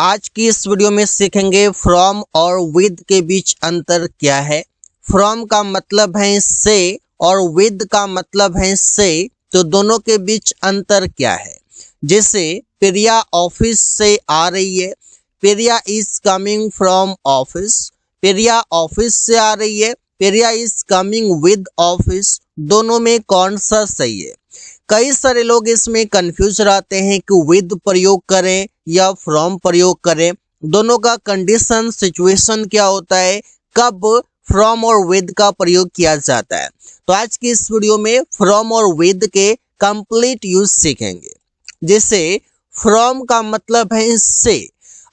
आज की इस वीडियो में सीखेंगे फ्रॉम और विद के बीच अंतर क्या है। फ्रॉम का मतलब है से और विद का मतलब है से, तो दोनों के बीच अंतर क्या है। जैसे प्रिया ऑफिस से आ रही है, Priya is coming from office. Priya office से आ रही है, Priya is coming with office. दोनों में कौन सा सही है। कई सारे लोग इसमें कंफ्यूज रहते हैं कि विद प्रयोग करें या फ्रॉम प्रयोग करें। दोनों का कंडीशन सिचुएशन क्या होता है, कब फ्रॉम और विद का प्रयोग किया जाता है। तो आज की इस वीडियो में फ्रॉम और विद के कंप्लीट यूज सीखेंगे। जैसे फ्रॉम का मतलब है से।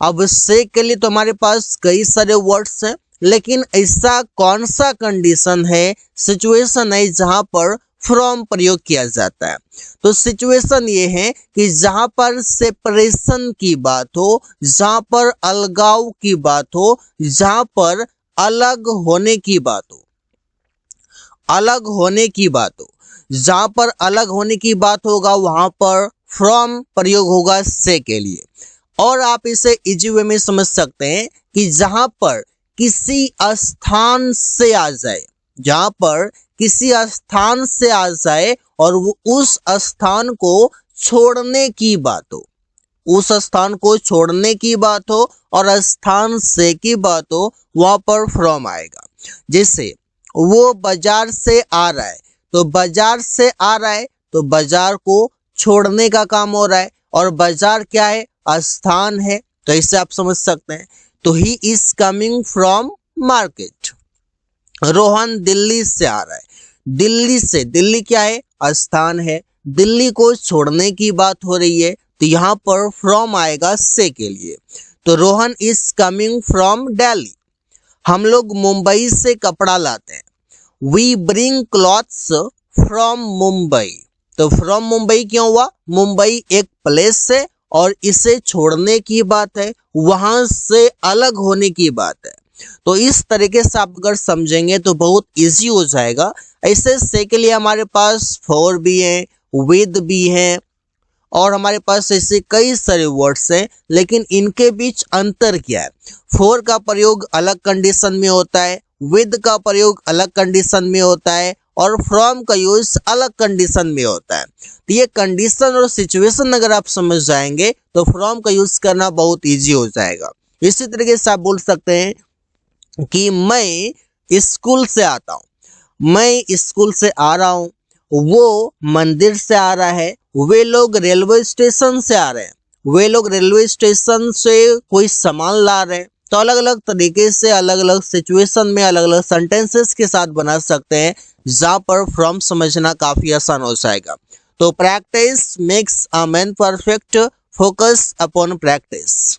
अब से के लिए तो हमारे पास कई सारे वर्ड्स हैं, लेकिन ऐसा कौन सा कंडीशन है, सिचुएशन है जहां पर फ्रॉम प्रयोग किया जाता है। तो सिचुएशन ये है कि जहां पर सेपरेशन की बात हो, जहां पर अलगाव की बात हो, जहां पर अलग होने की बात हो, अलग होने की बात हो, जहां पर अलग होने की बात होगा वहां पर फ्रॉम प्रयोग होगा से के लिए। और आप इसे इजी वे में समझ सकते हैं कि जहां पर किसी स्थान से आ जाए, जहां पर किसी स्थान से आ जाए और वो उस स्थान को छोड़ने की बात हो, उस स्थान को छोड़ने की बात हो और स्थान से की बात हो, वहां पर फ्रॉम आएगा। जैसे वो बाजार से आ रहा है, तो बाजार से आ रहा है तो बाजार को छोड़ने का काम हो रहा है, और बाजार क्या है, स्थान है, तो इससे आप समझ सकते हैं। तो he is coming from market. Rohan Delhi से आ रहा है, दिल्ली से, दिल्ली क्या है, स्थान है, दिल्ली को छोड़ने की बात हो रही है, तो यहाँ पर फ्रॉम आएगा से के लिए। तो Rohan is coming from Delhi. हम लोग मुंबई से कपड़ा लाते हैं, we bring clothes from Mumbai. तो फ्रॉम मुंबई क्यों हुआ, मुंबई एक प्लेस है और इसे छोड़ने की बात है, वहां से अलग होने की बात है। तो इस तरीके से आप अगर समझेंगे तो बहुत इजी हो जाएगा। ऐसे से के लिए हमारे पास फॉर भी है, विद भी है, और हमारे पास ऐसे कई सारे वर्ड्स हैं, लेकिन इनके बीच अंतर क्या है। फॉर का प्रयोग अलग कंडीशन में होता है, विद का प्रयोग अलग कंडीशन में होता है, और फ्रॉम का यूज अलग कंडीशन में होता है। तो ये कंडीशन और सिचुएशन अगर आप समझ जाएंगे तो फ्रॉम का यूज करना बहुत इजी हो जाएगा। इसी तरीके से आप बोल सकते हैं कि मैं स्कूल से आता हूँ, मैं स्कूल से आ रहा हूँ, वो मंदिर से आ रहा है, वे लोग रेलवे स्टेशन से आ रहे हैं, वे लोग रेलवे स्टेशन से कोई सामान ला रहे हैं। तो अलग अलग तरीके से अलग अलग सिचुएशन में अलग अलग सेंटेंसेस के साथ बना सकते हैं, जहां पर फ्रॉम समझना काफी आसान हो जाएगा। तो practice makes a man perfect, focus upon practice.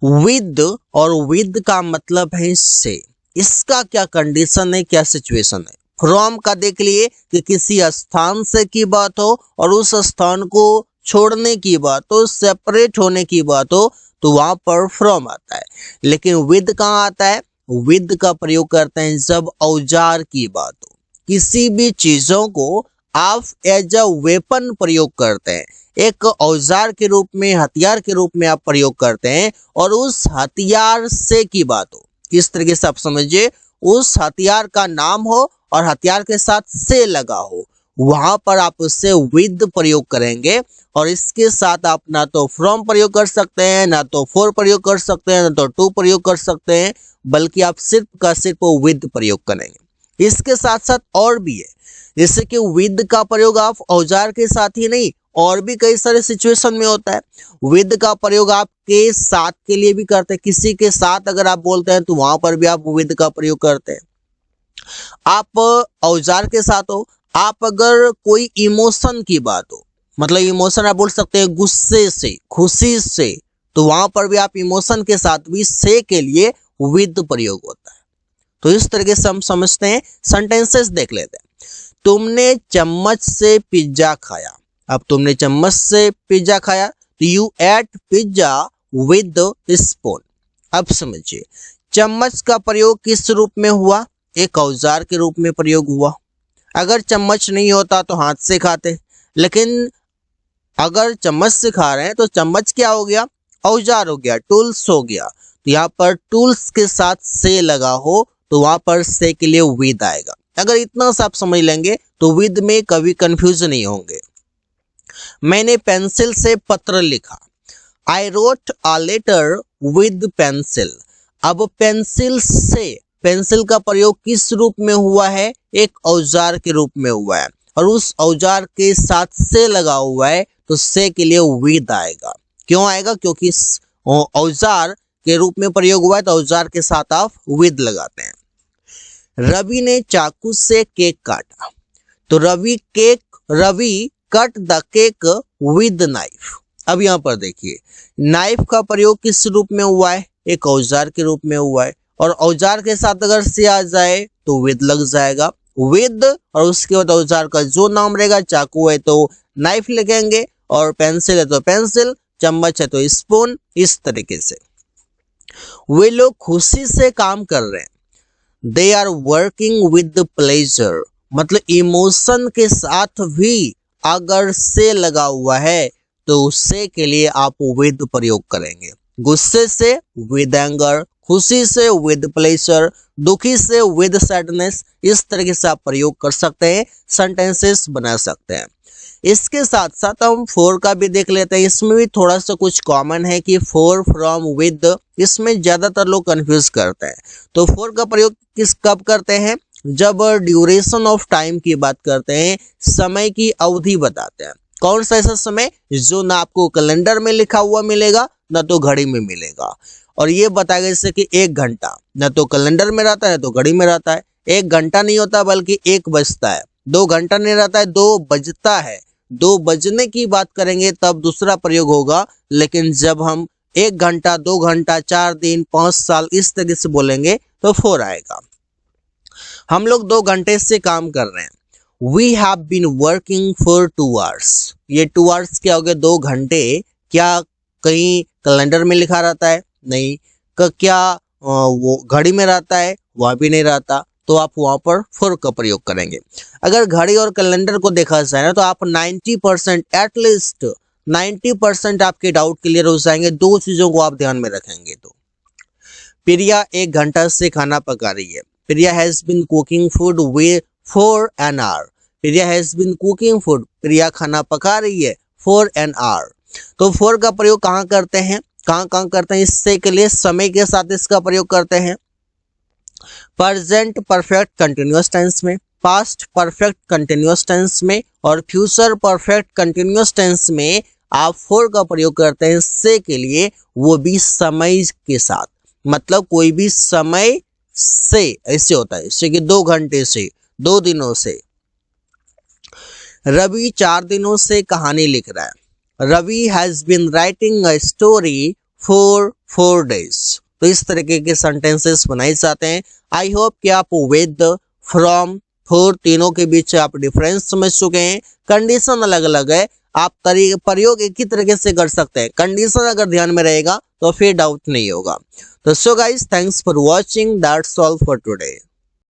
With और विद का मतलब है से। इसका क्या कंडीशन है, क्या सिचुएशन है। फ्रॉम का देख लिए कि किसी स्थान से की बात हो और उस स्थान को छोड़ने की बात हो, सेपरेट होने की बात हो, तो वहां पर फ्रॉम आता है। लेकिन विद कहाँ आता है, विद का प्रयोग करते हैं जब औजार की बात हो, किसी भी चीजों को आप एज अ वेपन प्रयोग करते हैं, एक औजार के रूप में, हथियार के रूप में आप प्रयोग करते हैं, और उस हथियार से की बात हो। किस तरीके से आप समझिए, उस हथियार का नाम हो और हथियार के साथ से लगा हो, वहां पर आप उससे विद प्रयोग करेंगे। और इसके साथ आप ना तो फ्रॉम प्रयोग कर सकते हैं, ना तो फॉर प्रयोग कर सकते हैं, ना तो टू प्रयोग कर सकते हैं, बल्कि आप सिर्फ का सिर्फ विद प्रयोग करेंगे। इसके साथ साथ और भी है, जैसे कि विद का प्रयोग आप औजार के साथ ही नहीं, और भी कई सारे सिचुएशन में होता है। विद का प्रयोग आपके साथ के लिए भी करते हैं, किसी के साथ अगर आप बोलते हैं तो वहां पर भी आप विद का प्रयोग करते हैं। आप औजार के साथ हो, आप अगर कोई इमोशन की बात हो, मतलब इमोशन आप बोल सकते हैं गुस्से से, खुशी से, तो वहां पर भी आप इमोशन के साथ भी से के लिए विद प्रयोग होता है। तो इस तरीके से हम समझते हैं। सेंटेंसेस देख लेते हैं। तुमने चम्मच से पिज्जा खाया। अब तुमने चम्मच से पिज्जा खाया, तो you ate pizza with spoon. अब समझिए, चम्मच का प्रयोग किस रूप में हुआ, एक औजार के रूप में प्रयोग हुआ। अगर चम्मच नहीं होता तो हाथ से खाते, लेकिन अगर चम्मच से खा रहे हैं तो चम्मच क्या हो गया, औजार हो गया, टूल्स हो गया, तो यहाँ पर टूल्स के साथ से लगा हो तो वहां पर से के लिए विद आएगा। अगर इतना सा आप समझ लेंगे तो विद में कभी कंफ्यूज नहीं होंगे। मैंने पेंसिल से पत्र लिखा, I wrote a letter with pencil. अब पेंसिल से, पेंसिल का प्रयोग किस रूप में हुआ है, एक औजार के रूप में हुआ है, और उस औजार के साथ से लगा हुआ है तो से के लिए विद आएगा। क्यों आएगा, क्योंकि औजार के रूप में प्रयोग हुआ है तो औजार के साथ आप विद लगाते हैं। रवि ने चाकू से केक काटा, तो Ravi cut the cake with knife. अब यहाँ पर देखिए नाइफ का प्रयोग किस रूप में हुआ है, एक औजार के रूप में हुआ है, और औजार के साथ अगर से आ जाए तो विद लग जाएगा, विद, और उसके बाद औजार का जो नाम रहेगा, चाकू है तो नाइफ लिखेंगे, और पेंसिल है तो पेंसिल, चम्मच है तो स्पून, इस तरीके से। वे लोग खुशी से काम कर रहे हैं, they are working with pleasure, मतलब इमोशन के साथ भी अगर से लगा हुआ है तो से के लिए आप विद प्रयोग करेंगे। गुस्से से विद एंगर, खुशी से विद प्लेजर, दुखी से विद सैडनेस, इस तरीके से आप प्रयोग कर सकते हैं, सेंटेंसेस बना सकते हैं। इसके साथ साथ हम फॉर का भी देख लेते हैं। इसमें भी थोड़ा सा कुछ कॉमन है कि फॉर, फ्रॉम, विद, इसमें ज्यादातर लोग कंफ्यूज करते हैं। तो फॉर का प्रयोग कब करते हैं, जब ड्यूरेशन ऑफ टाइम की बात करते हैं, समय की अवधि बताते हैं। कौन सा ऐसा समय जो ना आपको कैलेंडर में लिखा हुआ मिलेगा ना तो घड़ी में मिलेगा, और ये बताया गया जैसे कि 1 घंटा ना तो कैलेंडर में रहता है तो घड़ी में रहता है। 1 घंटा नहीं होता बल्कि 1 बजता है। 2 घंटा नहीं रहता है, 2 बजता है। 2 बजने की बात करेंगे तब दूसरा प्रयोग होगा, लेकिन जब हम 1 घंटा, 2 घंटा, 4 दिन, 5 साल इस तरीके से बोलेंगे तो 4 आएगा। हम लोग 2 घंटे से काम कर रहे हैं, we have been working for 2 hours. ये 2 आवर्स क्या हो गया, 2 घंटे। क्या कहीं कैलेंडर में लिखा रहता है, नहीं। क्या वो घड़ी में रहता है, वह भी नहीं रहता, तो आप वहां पर फॉर का प्रयोग करेंगे। अगर घड़ी और कैलेंडर को देखा जाए ना तो आप 90% एटलीस्ट 90% आपके डाउट क्लियर हो जाएंगे, 2 चीजों को आप ध्यान में रखेंगे तो। प्रिया 1 घंटा से खाना पका रही है, Priya has been cooking food for an hour. Priya has been cooking food, Priya खाना पका रही है फॉर एन आवर। तो फॉर का प्रयोग कहाँ करते हैं, कहाँ करते हैं, इससे के लिए समय के साथ इसका प्रयोग करते हैं। प्रेजेंट परफेक्ट कंटिन्यूअस टेंस में, पास्ट परफेक्ट कंटिन्यूअस टेंस में, और फ्यूचर परफेक्ट कंटिन्यूअस टेंस में आप फॉर का प्रयोग करते हैं से के लिए, वो भी समय के साथ। मतलब कोई भी समय से ऐसे होता है, जैसे कि 2 घंटे से, 2 दिनों से। रवि 4 दिनों से कहानी लिख रहा है, Ravi has been writing a story for 4 days। तो इस तरीके के सेंटेंसेस बनाए जाते हैं। आई होप कि आप विद, फ्रॉम, फॉर तीनों के बीच आप डिफरेंस समझ चुके हैं। कंडीशन अलग अलग है, आप प्रयोग एक ही तरीके से कर सकते हैं। कंडीशन अगर ध्यान में रहेगा तो फिर डाउट नहीं होगा। तो so guys, thanks for watching, that's all for today.